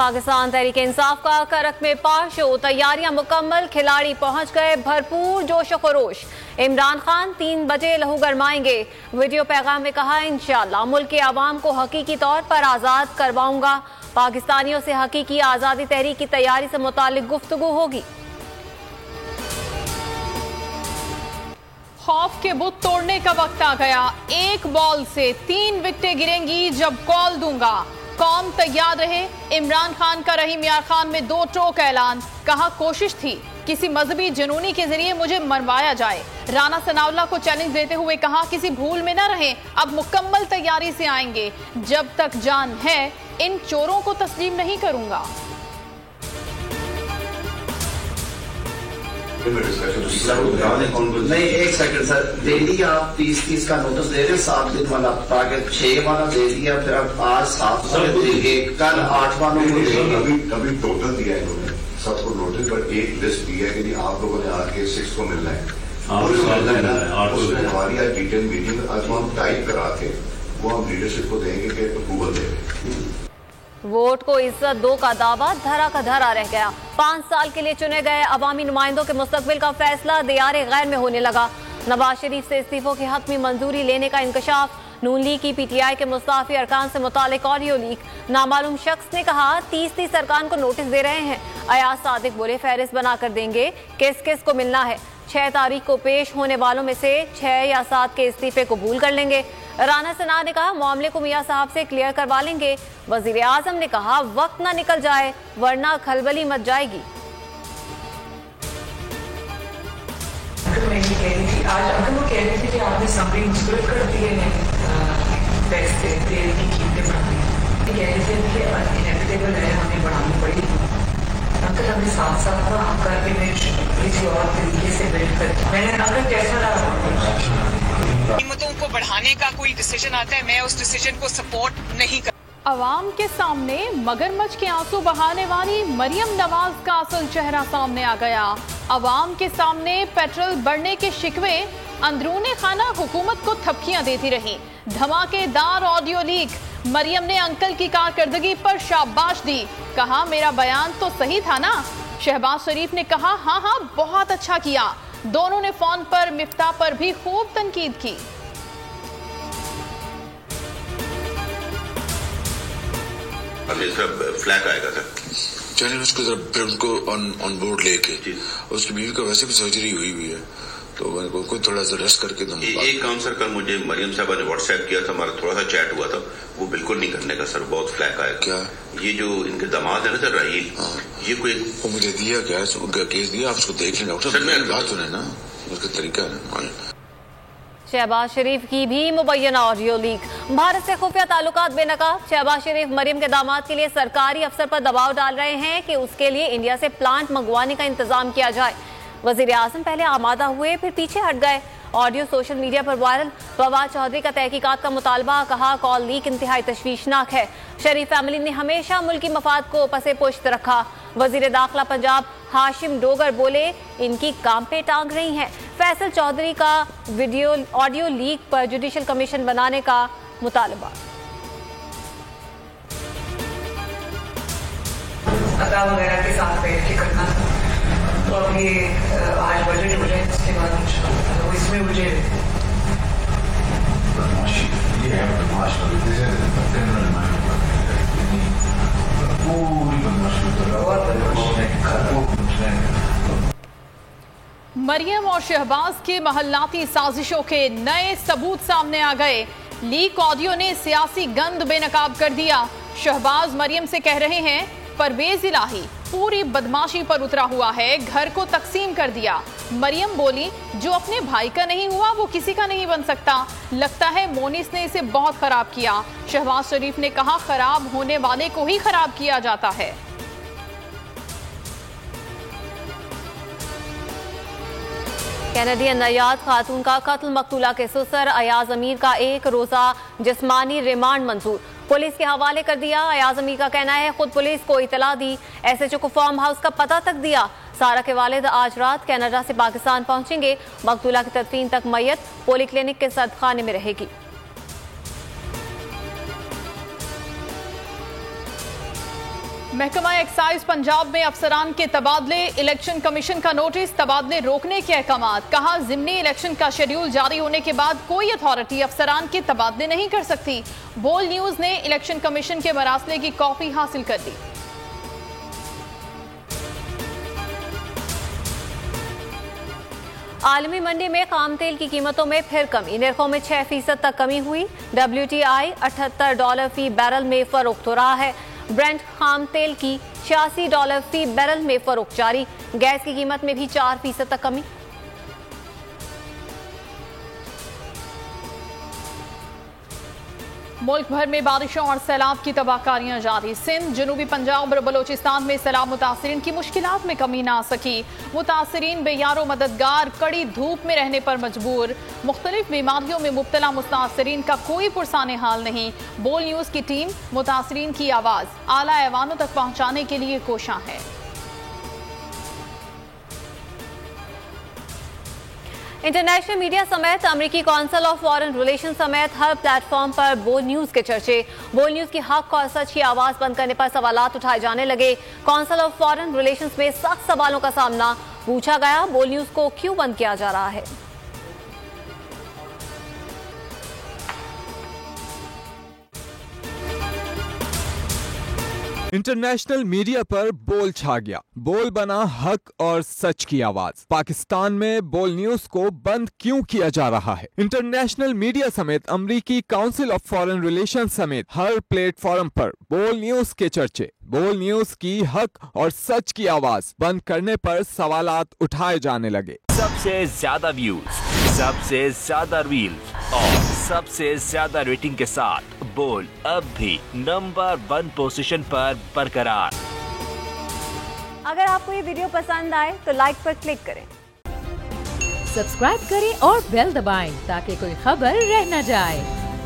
पाकिस्तान तहरीक इंसाफ का करक में पाशो, तैयारियां मुकम्मल, खिलाड़ी पहुंच गए भरपूर जोश खरोश। इमरान खान 3 बजे लहू गरमाएंगे। वीडियो पैगाम में कहा, इंशाअल्लाह मुल्क के आवाम को हकीकी तौर पर आज़ाद करवाऊंगा। पाकिस्तानियों से हकीकी आज़ादी तहरीक की तैयारी से मुतालिक गुफ्तगू होगी। खौफ के बुत तोड़ने का वक्त आ गया। एक बॉल से 3 विकेटें गिरेंगी जब कॉल दूंगा। कौम तैयार रहे। इमरान खान का रहीम यार खान में 2 टोक ऐलान। कहा, कोशिश थी किसी मजहबी जुनूनी के जरिए मुझे मरवाया जाए। राना सनाउल्लाह को चैलेंज देते हुए कहा, किसी भूल में न रहें, अब मुकम्मल तैयारी से आएंगे। जब तक जान है इन चोरों को तस्लीम नहीं करूंगा। नहीं, एक सेकंड सर, डेली आप 30 का नोटिस दे रहे हैं, 7 दिन वाला, ताकि 6 वाला दे दिया, फिर अब आज 7 वाले देंगे, कल 8 वालों को देंगे। कभी टोटल दिया है इन्होंने सबको नोटिस, पर एक लिस्ट दी है कि आप लोगों ने आके 6 को मिलना है, उसमें हमारी आज डिटेल मीटिंग आज हम टाइप करा के वो हम लीडरशिप को देंगे कि अप्रूवल देंगे। वोट को इज्जत दो का दावा धरा का धरा रह गया। 5 साल के लिए चुने गए अवामी नुमाइंदों के मुस्तकबिल का फैसला दियारे गैर में होने लगा। नवाज शरीफ से इस्तीफों की हतमी मंजूरी लेने का इंकशाफ। नून लीग की PTI के मुस्ताफी अरकान से मुतालिक ऑडियो लीक। नामालूम शख्स ने कहा, 30 अरकान को नोटिस दे रहे हैं। अयाज सादिक बोले, फहरिस्त बनाकर देंगे, किस किस को मिलना है। 6 तारीख को पेश होने वालों में से 6 या 7 के इस्तीफे कबूल कर लेंगे। राना सना ने कहा, मामले को मियां साहब से क्लियर करवा लेंगे। वजीर आजम ने कहा, वक्त ना निकल जाए वरना खलबली मच जाएगी। आज अगर वो कह रहे थे कि आपने समरी मुस्कुरात कर दिए हैं, पैसे तेल की कीमतें बढ़ाई, कह रहे थे कि इनएविटेबल है, हमें बढ़ानी पड़ेगी। अगर हमें साथ साथ काम करके मैं किसी और तरीके से बिल्ड कर, मैंने अगर कैसा रहा कीमतों को बढ़ाने का कोई डिसीजन आता है, मैं उस डिसीजन को सपोर्ट नहीं कर। अवाम के सामने मगरमच्छ के आंसू बहाने वाली मरियम नवाज का असल चेहरा सामने आ गया। अवाम के सामने पेट्रोल बढ़ने के शिकवे, अंदरूने खाना हुकूमत को थपकियां देती रही। धमाकेदार ऑडियो लीक। मरियम ने अंकल की कारकर्दगी पर शाबाश दी। कहा, मेरा बयान तो सही था ना। शहबाज शरीफ ने कहा, हाँ हाँ बहुत अच्छा किया। दोनों ने फोन पर मिफ्ता पर भी खूब तनकीद की। फ्लैग आएगा सर, चैनल उसको फिर उनको ऑन बोर्ड लेके, उसकी बीवी का वैसे भी सर्जरी हुई है, तो मैंने को थोड़ा सा रेस्ट करके दूँ। एक काम सर, कल मुझे मरियम साहबा ने व्हाट्सएप किया था, हमारा थोड़ा सा चैट हुआ था, वो बिल्कुल नहीं करने का सर, बहुत फ्लैग आया। क्या ये जो इनके दामाद है ना सर, राहील, ये कोई वो मुझे दिया क्या, उनका केस दिया, आप उसको देख लें डॉक्टर साहब, मेरी बात सुने ना, उसका तरीका है। शहबाज शरीफ की भी मुबैना ऑडियो लीक। भारत से खुफिया ताल्लुकात बेनकाब। शहबाज शरीफ मरियम के दामाद के लिए सरकारी अफसर पर दबाव डाल रहे हैं कि उसके लिए इंडिया से प्लांट मंगवाने का इंतजाम किया जाए। वजीर आजम पहले आमादा हुए, फिर पीछे हट गए। ऑडियो सोशल मीडिया पर वायरल। फवाद चौधरी का तहकीकात का मुतालबा। कहा, कॉल लीक इंतहाई तशवीशनाक है। शरीफ फैमिली ने हमेशा मुल्की मफाद को पसे पुश्त रखा। वजीर दाखिला पंजाब हाशिम डोगर बोले, इनकी काम पे टांग रही हैं। फैसल चौधरी का वीडियो ऑडियो लीक पर जुडिशल कमीशन बनाने का मुतालबा। अदा वगैरह के साथ बैठ के करना, तो अब ये आज बजट हो जाए, उसके बाद तो इसमें मुझे मरियम और शहबाज के महल्लाती साजिशों के नए सबूत सामने आ गए। लीक ऑडियो ने सियासी गंद बेनकाब कर दिया। शहबाज मरियम से कह रहे हैं, परवेज इलाही पूरी बदमाशी पर उतरा हुआ है, घर को तकसीम कर दिया। मरियम बोली, जो अपने भाई का नहीं हुआ वो किसी का नहीं बन सकता। लगता है मोनिस ने इसे बहुत खराब किया। शहबाज शरीफ ने कहा, खराब होने वाले को ही खराब किया जाता है। कैनेडियन नयाद खातून का कत्ल मकतूला के सुसर अयाज अमीर का 1 रोजा जिस्मानी रिमांड मंजूर। पुलिस के हवाले कर दिया। अयाज अमीर का कहना है, खुद पुलिस को इतला दी, SHO को फार्म हाउस का पता तक दिया। सारा के वालिद आज रात कनाडा से पाकिस्तान पहुंचेंगे। मकतूला की तदफीन तक मैयत पॉलीक्लिनिक के सदखाने में रहेगी। महकमा एक्साइज पंजाब में अफसरान के तबादले, इलेक्शन कमीशन का नोटिस, तबादले रोकने के अहकामात। कहा जिमनी इलेक्शन का शेड्यूल जारी होने के बाद कोई अथॉरिटी अफसरान के तबादले नहीं कर सकती। बोल न्यूज ने इलेक्शन कमीशन के मरासले की कॉपी हासिल कर दी। आलमी मंडी में खाम तेल की कीमतों में फिर कमी, निर्खों में 6% तक कमी हुई। WTI $78 फी बैरल में फरोख्त हो रहा है। ब्रेंट खाम तेल की $86 फी बैरल में फरोख्त जारी। गैस की कीमत में भी 4% तक कमी। मुल्क भर में बारिशों और सैलाब की तबाहकारियां जारी। सिंध, जनूबी पंजाब और बलोचिस्तान में सैलाब मुतासरीन की मुश्किलात में कमी ना आ सकी। मुतासरीन बेयारो मददगार, कड़ी धूप में रहने पर मजबूर। मुख्तलिफ बीमारियों में मुब्तला मुतासरीन का कोई पुरसाने हाल नहीं। बोल न्यूज की टीम मुतासरीन की आवाज आला ऐवानों तक पहुंचाने के लिए कोशां है। इंटरनेशनल मीडिया समेत अमेरिकी कौंसिल ऑफ फॉरेन रिलेशन समेत हर प्लेटफॉर्म पर बोल न्यूज के चर्चे। बोल न्यूज की हक और सच की आवाज बंद करने पर सवालात उठाए जाने लगे। कौंसिल ऑफ फॉरेन रिलेशंस में सख्त सवालों का सामना पूछा गया, बोल न्यूज को क्यों बंद किया जा रहा है। इंटरनेशनल मीडिया पर बोल छा गया, बोल बना हक और सच की आवाज। पाकिस्तान में बोल न्यूज को बंद क्यों किया जा रहा है। इंटरनेशनल मीडिया समेत अमेरिकी काउंसिल ऑफ फॉरेन रिलेशन समेत हर प्लेटफॉर्म पर बोल न्यूज के चर्चे। बोल न्यूज की हक और सच की आवाज बंद करने पर सवालात उठाए जाने लगे। सबसे ज्यादा व्यूज, सबसे ज्यादा रील्स और सबसे ज्यादा रेटिंग के साथ बोल अब भी नंबर 1 पोजीशन पर बरकरार। अगर आपको ये वीडियो पसंद आए तो लाइक पर क्लिक करें, सब्सक्राइब करें और बेल दबाएं ताकि कोई खबर रह न जाए।